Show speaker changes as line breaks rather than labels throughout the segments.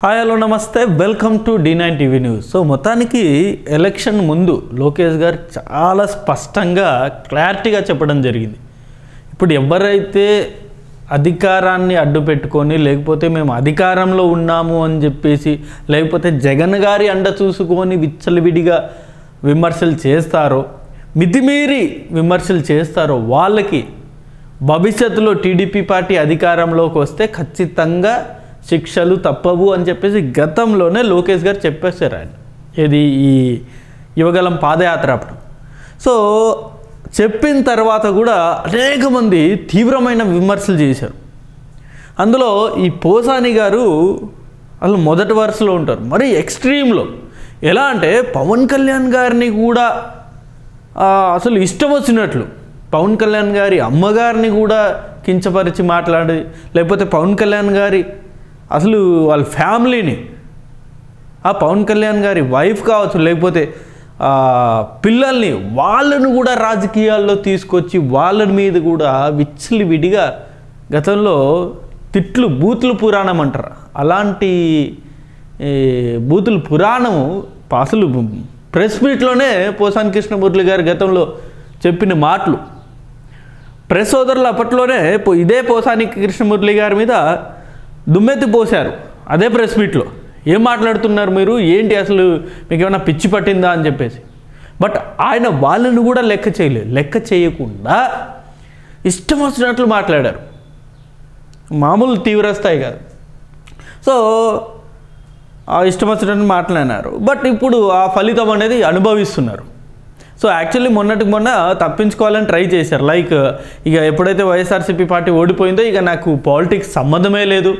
Hi hello నమస్తే welcome to D9 TV news. So మొత్తానికి election ముందు లోకేష్ గారు చాలా స్పష్టంగా క్లారిటీగా చెప్పడం జరిగింది. ఇప్పుడు ఎవరైతే అధికారాన్ని అడ్డు పెట్టుకొని లేకపోతే మేము అధికారంలో ఉన్నాము అని చెప్పేసి లేకపోతే జగన్ గారి అండ చూసుకొని విచ్చలవిడిగా విమర్శలు చేస్తారో మితిమీరి విమర్శలు చేస్తారో వాళ్ళకి భవిష్యత్తులో టీడీపీ పార్టీ అధికారంలోకి వస్తే ఖచ్చితంగా శిక్షలు తప్పవు అని చెప్పేసి గతంలోనే లోకేష్ గారు చెప్పేశారు. ఆయన ఇది ఈ యువగలం పాదయాత్ర అప్పుడు. సో చెప్పిన తర్వాత కూడా అనేక మంది తీవ్రమైన విమర్శలు చేశారు. అందులో ఈ పోసాని గారు వాళ్ళు మొదటి వరుసలో ఉంటారు, మరి ఎక్స్ట్రీమ్లో. ఎలా అంటే పవన్ కళ్యాణ్ గారిని కూడా అసలు ఇష్టం వచ్చినట్లు పవన్ కళ్యాణ్ గారి అమ్మగారిని కూడా కించపరిచి మాట్లాడి, లేకపోతే పవన్ కళ్యాణ్ గారి అసలు వాళ్ళ ఫ్యామిలీని, ఆ పవన్ కళ్యాణ్ గారి వైఫ్ కావచ్చు లేకపోతే పిల్లల్ని, వాళ్ళను కూడా రాజకీయాల్లో తీసుకొచ్చి వాళ్ళ మీద కూడా విచ్చలవిడిగా గతంలో తిట్లు బూతుల పురాణం అంటారు. అలాంటి బూతుల పురాణము అసలు ప్రెస్ మీట్లోనే పోసాని కృష్ణమురళి గారు గతంలో చెప్పిన మాటలు ప్రెస్ సోదరులు అప్పట్లోనే ఇదే పోసాని కృష్ణమురళి గారి మీద దుమ్మెత్తి పోశారు. అదే ప్రెస్ మీట్లో ఏం మాట్లాడుతున్నారు మీరు, ఏంటి అసలు మీకు ఏమైనా పిచ్చి పట్టిందా అని చెప్పేసి. బట్ ఆయన వాళ్ళని కూడా లెక్క చేయలేదు. లెక్క చేయకుండా ఇష్టం వచ్చినట్లు మాట్లాడారు, మామూలు తీవ్రస్థాయి కాదు. సో ఇష్టం వచ్చినట్లు మాట్లాడినారు. బట్ ఇప్పుడు ఆ ఫలితం అనేది అనుభవిస్తున్నారు. సో యాక్చువల్లీ మొన్నటికి మొన్న తప్పించుకోవాలని ట్రై చేశారు. లైక్ ఇక ఎప్పుడైతే వైఎస్ఆర్సీపీ పార్టీ ఓడిపోయిందో ఇక నాకు పాలిటిక్స్ సంబంధమే లేదు,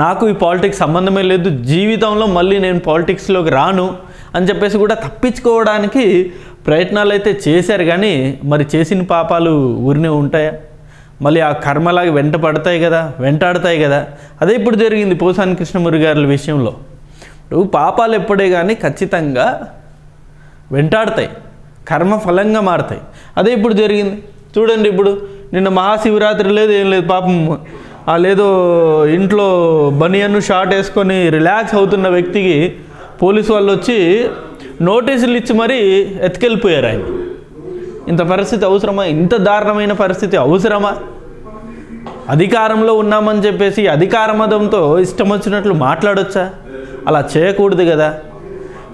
నాకు ఈ పాలిటిక్స్ సంబంధమే లేదు, జీవితంలో మళ్ళీ నేను పాలిటిక్స్లోకి రాను అని చెప్పేసి కూడా తప్పించుకోవడానికి ప్రయత్నాలు అయితే చేశారు. కానీ మరి చేసిన పాపాలు ఊరినే ఉంటాయా? మళ్ళీ ఆ కర్మలాగా వెంటాడతాయి కదా. అదే ఇప్పుడు జరిగింది పోసాని కృష్ణమురళి గారి విషయంలో. ఇప్పుడు పాపాలు ఎప్పుడే కానీ ఖచ్చితంగా వెంటాడతాయి, కర్మఫలంగా మారుతాయి. అదే ఇప్పుడు జరిగింది చూడండి. ఇప్పుడు నిన్న మహాశివరాత్రి లేదు, ఏం లేదు, పాపం లేదో ఇంట్లో బనియన్ను షార్ట్ వేసుకొని రిలాక్స్ అవుతున్న వ్యక్తికి పోలీసు వాళ్ళు వచ్చి నోటీసులు ఇచ్చి మరీ ఎత్తుకెళ్ళిపోయారు. ఆయన ఇంత పరిస్థితి అవసరమా? ఇంత దారుణమైన పరిస్థితి అవసరమా? అధికారంలో ఉన్నామని చెప్పేసి అధికార మదంతో ఇష్టం వచ్చినట్లు మాట్లాడొచ్చా? అలా చేయకూడదు కదా.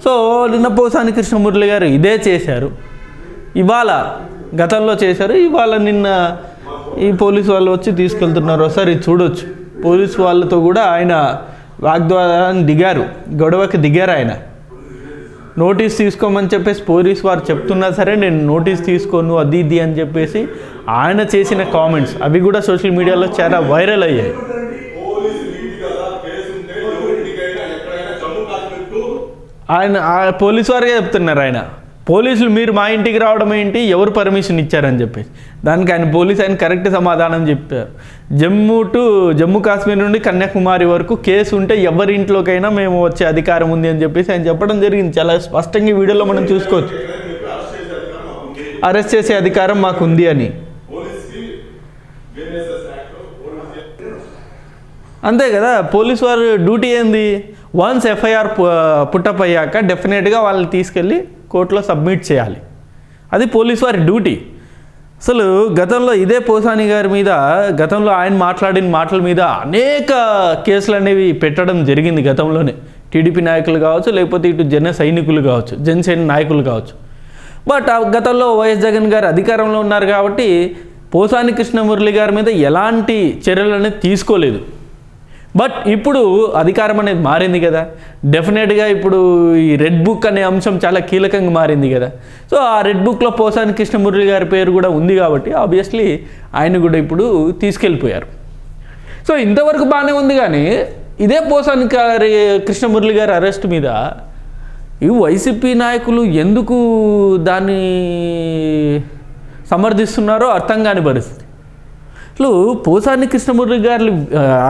సో నిన్న పోసాని కృష్ణమురళి గారు ఇదే చేశారు, ఇవాళ గతంలో చేశారు, ఇవాళ నిన్న ఈ పోలీసు వాళ్ళు వచ్చి తీసుకెళ్తున్నారు. ఒకసారి చూడొచ్చు. పోలీసు వాళ్ళతో కూడా ఆయన వాగ్వాదాన్ని దిగారు, గొడవకి దిగారు. ఆయన నోటీస్ తీసుకోమని చెప్పేసి పోలీసు వారు చెప్తున్నా సరే నేను నోటీస్ తీసుకోను అది ఇది అని చెప్పేసి ఆయన చేసిన కామెంట్స్ అవి కూడా సోషల్ మీడియాలో చాలా వైరల్ అయ్యాయి. ఆయన పోలీసు వారిగా చెప్తున్నారు. ఆయన పోలీసులు మీరు మా ఇంటికి రావడం ఏంటి, ఎవరు పర్మిషన్ ఇచ్చారని చెప్పేసి దానికి ఆయన కరెక్ట్ సమాధానం చెప్పారు. జమ్మూ కాశ్మీర్ నుండి కన్యాకుమారి వరకు కేసు ఉంటే ఎవరి ఇంట్లోకైనా మేము వచ్చే అధికారం ఉంది అని చెప్పేసి ఆయన చెప్పడం జరిగింది. చాలా స్పష్టంగా ఈ వీడియోలో మనం చూసుకోవచ్చు. అరెస్ట్ చేసే అధికారం మాకు ఉంది అని. అంతే కదా, పోలీసు వారు డ్యూటీ ఏంది? వన్స్ ఎఫ్ఐఆర్ పుట్టప్ అయ్యాక డెఫినెట్గా వాళ్ళని తీసుకెళ్ళి కోర్టులో సబ్మిట్ చేయాలి. అది పోలీసు వారి డ్యూటీ. అసలు గతంలో ఇదే పోసాని గారి మీద గతంలో ఆయన మాట్లాడిన మాటల మీద అనేక కేసులు అనేవి పెట్టడం జరిగింది గతంలోనే. టీడీపీ నాయకులు కావచ్చు లేకపోతే ఇటు జన సైనికులు కావచ్చు, జనసేన నాయకులు కావచ్చు. బట్ గతంలో వైఎస్ జగన్ గారు అధికారంలో ఉన్నారు కాబట్టి పోసాని కృష్ణమురళి గారి మీద ఎలాంటి చర్యలు అనేది తీసుకోలేదు. బట్ ఇప్పుడు అధికారం అనేది మారింది కదా, డెఫినెట్గా ఇప్పుడు ఈ రెడ్ బుక్ అనే అంశం చాలా కీలకంగా మారింది కదా. సో ఆ రెడ్ బుక్లో పోసాని కృష్ణమురళి గారి పేరు కూడా ఉంది కాబట్టి ఆబ్వియస్లీ ఆయన కూడా ఇప్పుడు తీసుకెళ్ళిపోయారు. సో ఇంతవరకు బాగానే ఉంది. కానీ ఇదే పోసాని కృష్ణమురళి గారి అరెస్ట్ మీద ఈ వైసీపీ నాయకులు ఎందుకు దాన్ని సమర్థిస్తున్నారో అర్థం కాని పరిస్థితి. అసలు పోసాని కృష్ణమురళి గారి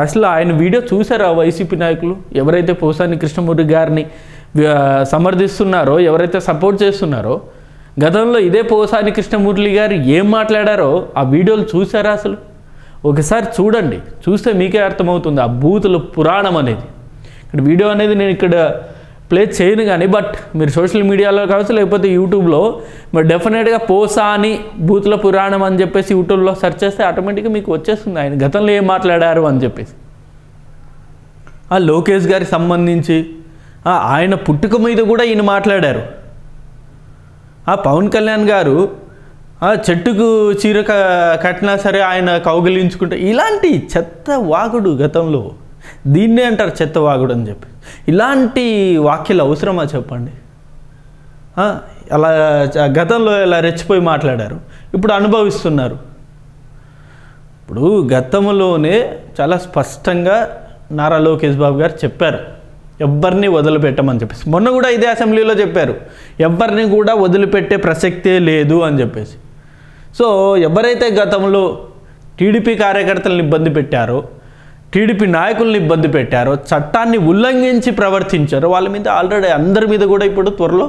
అసలు ఆయన వీడియో చూసారా వైసీపీ నాయకులు? ఎవరైతే పోసాని కృష్ణమురళి గారిని సమర్థిస్తున్నారో, ఎవరైతే సపోర్ట్ చేస్తున్నారో, గతంలో ఇదే పోసాని కృష్ణమురళి గారు ఏం మాట్లాడారో ఆ వీడియోలు చూసారా? అసలు ఒకసారి చూడండి, చూస్తే మీకే అర్థమవుతుంది ఆ బూతుల పురాణం అనేది. వీడియో అనేది నేను ఇక్కడ ప్లే చేయను కానీ, బట్ మీరు సోషల్ మీడియాలో కావచ్చు లేకపోతే యూట్యూబ్లో మరి డెఫినెట్గా పోసాని భూతుల పురాణం అని చెప్పేసి యూట్యూబ్లో సెర్చ్ చేస్తే ఆటోమేటిక్గా మీకు వచ్చేస్తుంది ఆయన గతంలో ఏం మాట్లాడారు అని చెప్పేసి. లోకేష్ గారికి సంబంధించి ఆయన పుట్టుక మీద కూడా ఈయన మాట్లాడారు. పవన్ కళ్యాణ్ గారు చెట్టుకు చీర కట్టినా సరే ఆయన కౌగిలించుకుంటే, ఇలాంటి చెత్త వాగుడు గతంలో దీన్నే అంటారు చెత్త వాగుడు అని చెప్పి. ఇలాంటి వాక్యాలు అవసరమా చెప్పండి? అలా గతంలో ఇలా రెచ్చిపోయి మాట్లాడారు, ఇప్పుడు అనుభవిస్తున్నారు. ఇప్పుడు గతంలోనే చాలా స్పష్టంగా నారా లోకేష్ బాబు గారు చెప్పారు, ఎవ్వరిని వదిలిపెట్టమని చెప్పేసి. మొన్న కూడా ఇదే అసెంబ్లీలో చెప్పారు, ఎవ్వరిని కూడా వదిలిపెట్టే ప్రసక్తే లేదు అని చెప్పేసి. సో ఎవరైతే గతంలో టీడీపీ కార్యకర్తలను ఇబ్బంది పెట్టారో, టీడీపీ నాయకులను ఇబ్బంది పెట్టారో, చట్టాన్ని ఉల్లంఘించి ప్రవర్తించారో వాళ్ళ మీద ఆల్రెడీ అందరి మీద కూడా ఇప్పుడు త్వరలో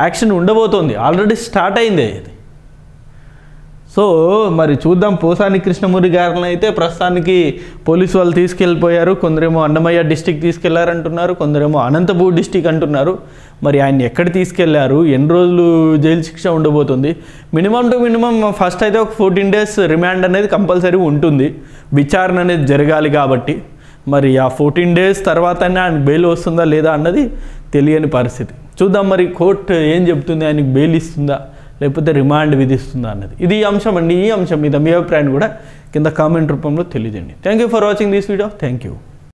యాక్షన్ ఉండబోతోంది, ఆల్రెడీ స్టార్ట్ అయింది ఇది. సో మరి చూద్దాం. పోసాని కృష్ణమూర్తి గారిని అయితే ప్రస్తుతానికి పోలీసు వాళ్ళు తీసుకెళ్ళిపోయారు. కొందరేమో అన్నమయ్య డిస్టిక్ తీసుకెళ్లారంటున్నారు, కొందరేమో అనంతపూర్ డిస్టిక్ అంటున్నారు. మరి ఆయన ఎక్కడ తీసుకెళ్లారు, ఎన్ని రోజులు జైలు శిక్ష ఉండబోతుంది? మినిమం టు మినిమం ఫస్ట్ అయితే ఒక 14 days రిమాండ్ అనేది కంపల్సరీ ఉంటుంది, విచారణ అనేది జరగాలి కాబట్టి. మరి ఆ 14 days తర్వాత ఆయన బెయిల్ వస్తుందా లేదా అన్నది తెలియని పరిస్థితి. చూద్దాం మరి కోర్టు ఏం చెప్తుంది, ఆయనకి బెయిల్ ఇస్తుందా లేకపోతే రిమాండ్ విధిస్తుందా అన్నది. ఇది అంశం అండి. ఈ అంశం మీద మీ అభిప్రాయాన్ని కూడా కింద కామెంట్ రూపంలో తెలియజేయండి. Thank you for watching this video. Thank you.